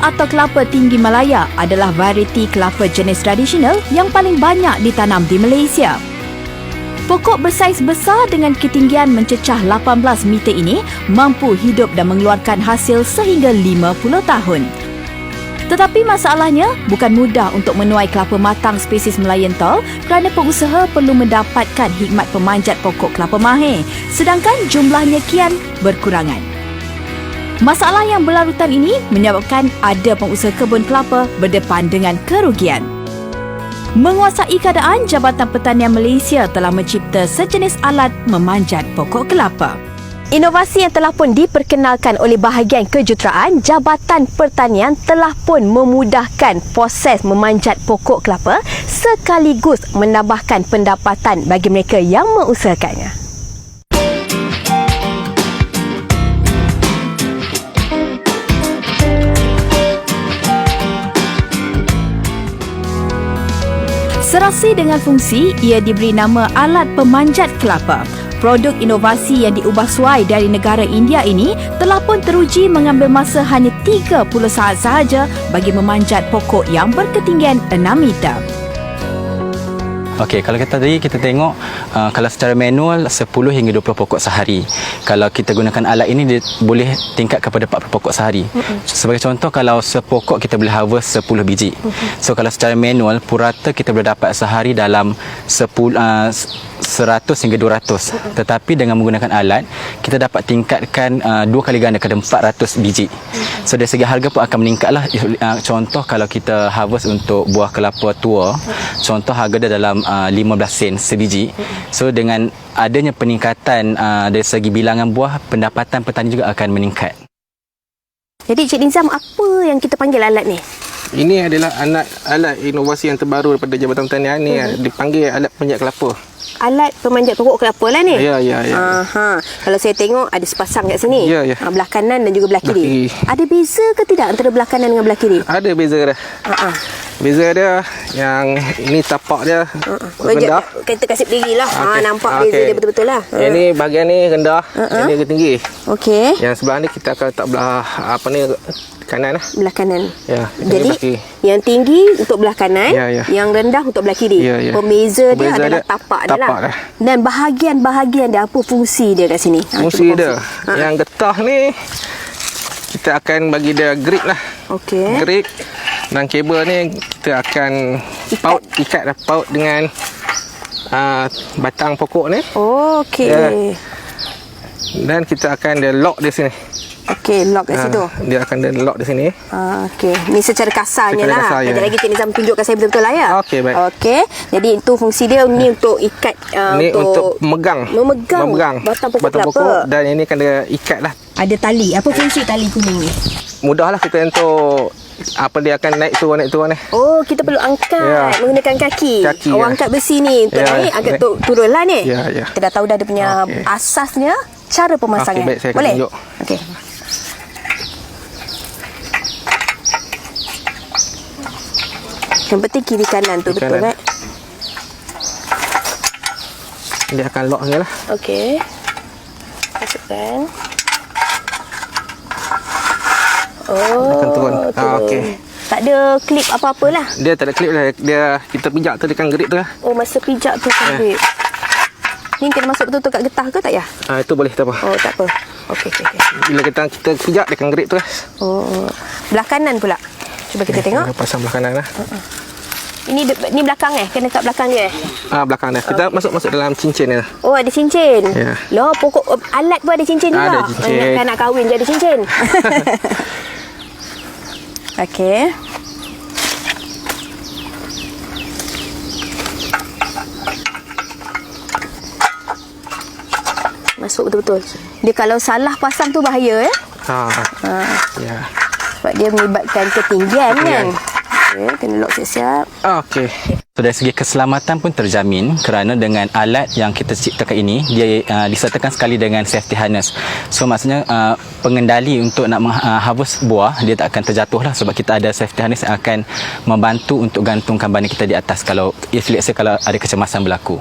atau kelapa tinggi Malaya adalah varieti kelapa jenis tradisional yang paling banyak ditanam di Malaysia. Pokok bersaiz besar dengan ketinggian mencecah 18 meter ini mampu hidup dan mengeluarkan hasil sehingga 50 tahun. Tetapi masalahnya, bukan mudah untuk menuai kelapa matang spesies Melayan tall kerana pengusaha perlu mendapatkan khidmat pemanjat pokok kelapa mahir, sedangkan jumlahnya kian berkurangan. Masalah yang berlarutan ini menyebabkan ada pengusaha kebun kelapa berdepan dengan kerugian. Menguasai keadaan, Jabatan Pertanian Malaysia telah mencipta sejenis alat memanjat pokok kelapa. Inovasi yang telah pun diperkenalkan oleh bahagian kejuruteraan, Jabatan Pertanian telah pun memudahkan proses memanjat pokok kelapa sekaligus menambahkan pendapatan bagi mereka yang mengusahakannya. Serasi dengan fungsi, ia diberi nama alat pemanjat kelapa. Produk inovasi yang diubah suai dari negara India ini telah pun teruji mengambil masa hanya 30 saat sahaja bagi memanjat pokok yang berketinggian 6 meter. Okey, kalau tadi kita tengok kalau secara manual 10 hingga 20 pokok sehari. Kalau kita gunakan alat ini dia boleh tingkat kepada 40 pokok sehari. Sebagai contoh, kalau sepokok kita boleh harvest 10 biji. So kalau secara manual purata kita boleh dapat sehari dalam 100 hingga 200. Tetapi dengan menggunakan alat kita dapat tingkatkan 2 kali ganda kepada 400 biji. So dari segi harga pun akan meningkatlah. Contoh kalau kita harvest untuk buah kelapa tua, contoh harga dia dalam 15 sen sebiji. So dengan adanya peningkatan dari segi bilangan buah, pendapatan petani juga akan meningkat. Jadi Cik Nizam, apa yang kita panggil alat ni? Ini adalah alat inovasi yang terbaru daripada Jabatan Pertanian ni. Dipanggil alat pemanjat kelapa. Alat pemanjat pokok kelapa lah ni? Ya. Aha. Kalau saya tengok ada sepasang kat sini. Ya. Belah kanan dan juga belah kiri. Ada beza ke tidak antara belah kanan dengan belah kiri? Ada beza dah. Beza dia yang ini tapak dia rendah. Kita kasih berdiri lah. Nampak beza dia betul-betul lah. Yang ni bahagian ni rendah, yang ni tinggi. Okey. Yang sebelah ni kita akan letak belah kanan lah. Belah kanan. Ya. Jadi yang tinggi untuk belah kanan, yang rendah untuk belah kiri. Pembeza dia adalah tapak dia lah. Dan bahagian-bahagian dia, apa fungsi dia kat sini? Fungsi dia. Yang getah ni kita akan bagi dia grip lah. Okey. Grip. Dan kabel ni kita akan paut dengan batang pokok ni. Okey. Dan kita akan dia lock di sini. Okey, lock kat situ. Dia akan dia lock di sini. Okey, ni secara kasarnya lah. Sekejap lagi Cik Nizam tunjukkan saya betul-betul lah ya. Okey, baik. Okey, jadi itu fungsi dia ni untuk ikat ni untuk memegang batang pokok kelapa. Dan ini akan dia ikat lah. Ada tali. Apa fungsi tali kuning ni? Mudahlah kita untuk dia akan naik turun ni. Oh, kita perlu angkat menggunakan kaki. Awak angkat besi ni untuk naik, angkat turun lah ni. Ya. Kita dah tahu dah ada punya asasnya, cara pemasangan. Baik, saya akan boleh? tunjuk. Okey. Yang penting kiri kanan tu betul kan? Dia akan lock ni lah. Okey. Masukkan. Akan turun. Okey. Tak ada klip apa-apalah. Dia tak ada klip lah. Kita pijak tu dia akan grip tu lah. Oh, masa pijak tu kan grip. Ni kena masuk betul-betul kat getah ke tak ya? Itu boleh, tak apa. Oh, tak apa. Okey. Bila kita pijak dia akan grip tu lah. Oh. Belah kanan pula. Cuba kita tengok. Kita pasang belah kanan lah. Ini belakang kena kat belakang dia. Belakang dia. Kita masuk dalam cincin dia. Oh, ada cincin. Ya. Loh, pokok alat pun ada cincin juga. Ada cincin. Nak kahwin je ada cincin. Okey. Masuk betul-betul. Dia kalau salah pasang tu bahaya Ya. Sebab dia melibatkan ketinggian kan. Okey, kena lock siap-siap. Okey. So dari segi keselamatan pun terjamin kerana dengan alat yang kita ciptakan ini dia disertakan sekali dengan safety harness. So maksudnya pengendali untuk nak harvest buah dia tak akan terjatuh lah sebab kita ada safety harness yang akan membantu untuk gantungkan bandar kita di atas kalau ada kecemasan berlaku.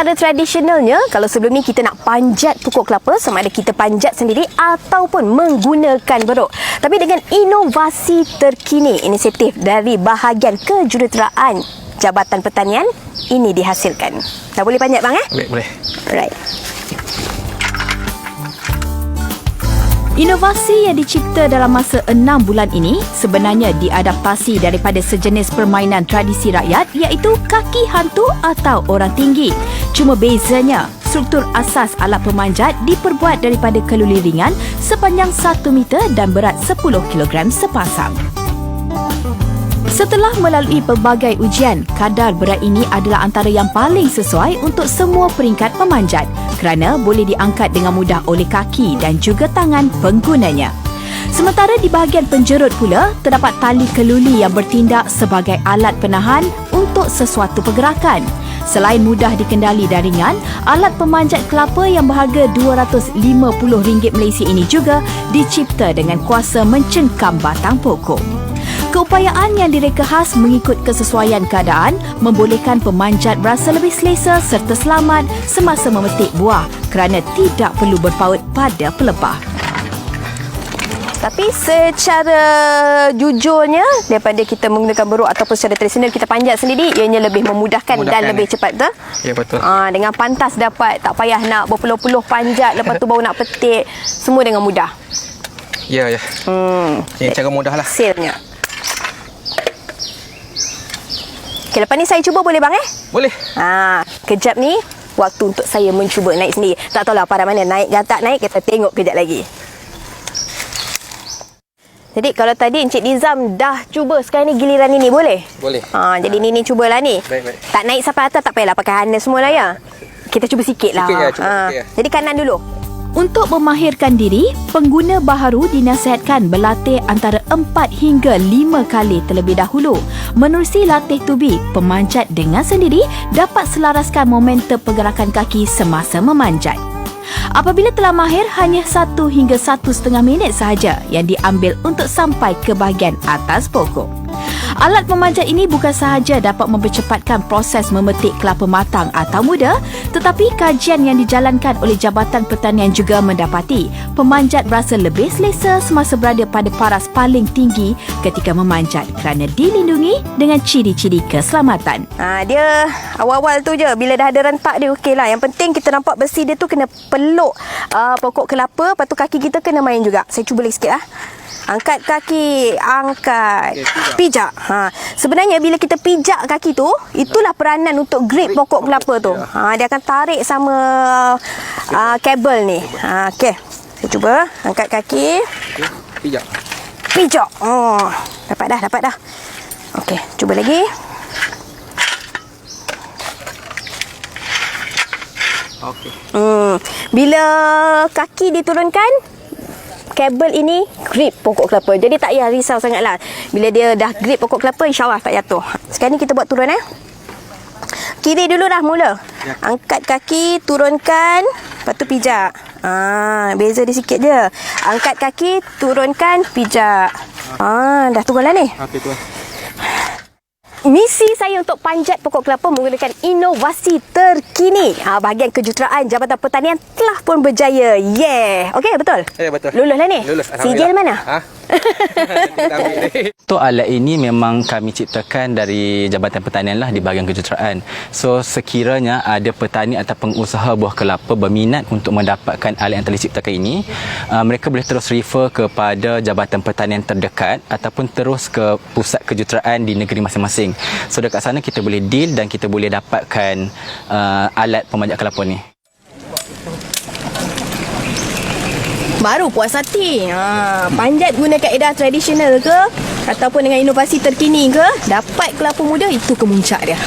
cara tradisionalnya, kalau sebelum ni kita nak panjat pokok kelapa, sama ada kita panjat sendiri ataupun menggunakan beruk. Tapi dengan inovasi terkini, inisiatif dari bahagian kejuruteraan Jabatan Pertanian, ini dihasilkan. Dah boleh panjat bang Boleh. Alright. Inovasi yang dicipta dalam masa 6 bulan ini sebenarnya diadaptasi daripada sejenis permainan tradisi rakyat iaitu kaki hantu atau orang tinggi. Cuma bezanya, struktur asas alat pemanjat diperbuat daripada keluli ringan sepanjang 1 meter dan berat 10 kg sepasang. Setelah melalui pelbagai ujian, kadar berat ini adalah antara yang paling sesuai untuk semua peringkat pemanjat kerana boleh diangkat dengan mudah oleh kaki dan juga tangan penggunanya. Sementara di bahagian penjerut pula, terdapat tali keluli yang bertindak sebagai alat penahan untuk sesuatu pergerakan. Selain mudah dikendali dan ringan, alat pemanjat kelapa yang berharga RM250 Malaysia ini juga dicipta dengan kuasa mencengkam batang pokok. Keupayaan yang direka khas mengikut kesesuaian keadaan membolehkan pemanjat berasa lebih selesa serta selamat semasa memetik buah kerana tidak perlu berpaut pada pelepah. Tapi secara jujurnya, daripada kita menggunakan beruk ataupun secara tradisional kita panjat sendiri, ianya lebih memudahkan dan lebih cepat, betul? Ya, betul. Dengan pantas dapat, tak payah nak berpuluh-puluh panjat, lepas tu baru nak petik, semua dengan mudah. Ya. Yang cara mudah lah. Hasilnya. Okay, lepas ni saya cuba boleh bang Boleh. Kejap ni waktu untuk saya mencuba naik sendiri. Tak tahulah pada mana naik ke tak naik, kita tengok kejap lagi. Jadi kalau tadi Encik Nizam dah cuba, sekarang ni giliran ini boleh? Boleh. Jadi Nini cubalah ni. Baik. Tak naik sampai atas tak payahlah pakai harness semua lah ya. Kita cuba sikit lah. Sikit je. Jadi kanan dulu. Untuk memahirkan diri, pengguna baharu dinasihatkan berlatih antara 4 hingga 5 kali terlebih dahulu. Menerusi latih tubi, pemanjat dengan sendiri dapat selaraskan momentum pergerakan kaki semasa memanjat. Apabila telah mahir, hanya 1 hingga 1,5 minit sahaja yang diambil untuk sampai ke bahagian atas pokok. Alat pemanjat ini bukan sahaja dapat mempercepatkan proses memetik kelapa matang atau muda, tetapi kajian yang dijalankan oleh Jabatan Pertanian juga mendapati pemanjat berasa lebih selesa semasa berada pada paras paling tinggi ketika memanjat kerana dilindungi dengan ciri-ciri keselamatan. Dia awal-awal tu je, bila dah ada rentak dia okey lah. Yang penting kita nampak besi dia tu kena peluk pokok kelapa, lepas tu kaki kita kena main juga. Saya cuba lagi sikit lah. Angkat kaki, angkat, pijak. Sebenarnya bila kita pijak kaki tu, itulah peranan untuk grip pokok kelapa tu. Dia akan tarik sama kabel ni. Okey, saya cuba angkat kaki. Pijak. Dapat dah. Okey, cuba lagi. Okey. Bila kaki diturunkan, kabel ini grip pokok kelapa. Jadi tak payah risau sangatlah. Bila dia dah grip pokok kelapa, insyaAllah tak jatuh. Sekarang ni kita buat turun Kiri dulu dah mula. Angkat kaki, turunkan, lepas tu pijak. Beza dia sikit je. Angkat kaki, turunkan, pijak. Dah turun lah ni. Okey, tuan. Misi saya untuk panjat pokok kelapa menggunakan inovasi terkini. Bahagian kejuruteraan Jabatan Pertanian telah pun berjaya. Okey, betul? Ya, betul. Lulus lah ni? Lulus, Sijil mana? Untuk alat ini memang kami ciptakan dari Jabatan Pertanian lah di bahagian kejuruteraan. So sekiranya ada petani atau pengusaha buah kelapa berminat untuk mendapatkan alat yang telah diciptakan ini, mereka boleh terus refer kepada Jabatan Pertanian terdekat ataupun terus ke pusat kejuruteraan di negeri masing-masing. So dekat sana kita boleh deal dan kita boleh dapatkan alat pemanjat kelapa ni. Baru puas hati. Panjat guna kaedah tradisional ke ataupun dengan inovasi terkini ke, dapat kelapa muda, itu kemuncak dia.